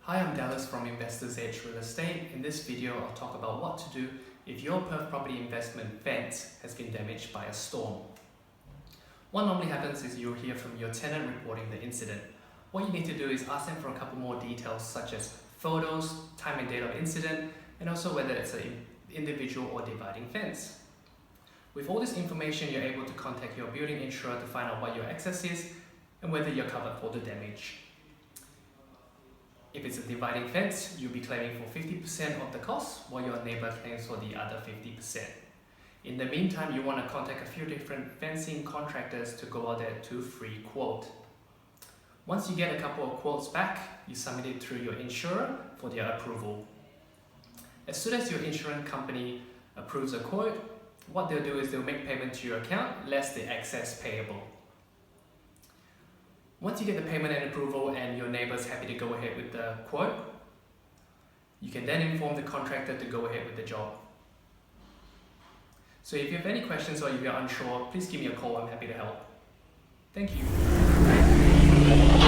Hi, I'm Dallas from Investors Edge Real Estate. In this video, I'll talk about what to do if your Perth property investment fence has been damaged by a storm. What normally happens is you'll hear from your tenant reporting the incident. What you need to do is ask them for a couple more details such as photos, time and date of incident, and also whether it's an individual or dividing fence. With all this information, you're able to contact your building insurer to find out what your excess is and whether you're covered for the damage. If it's a dividing fence, you'll be claiming for 50% of the cost, while your neighbour claims for the other 50%. In the meantime, you want to contact a few different fencing contractors to go out there to free quote. Once you get a couple of quotes back, you submit it through your insurer for their approval. As soon as your insurance company approves a quote, what they'll do is they'll make payment to your account less the excess payable. Once you get the payment and approval and your neighbour's happy to go ahead with the quote, you can then inform the contractor to go ahead with the job. So if you have any questions or if you're unsure, please give me a call. I'm happy to help. Thank you.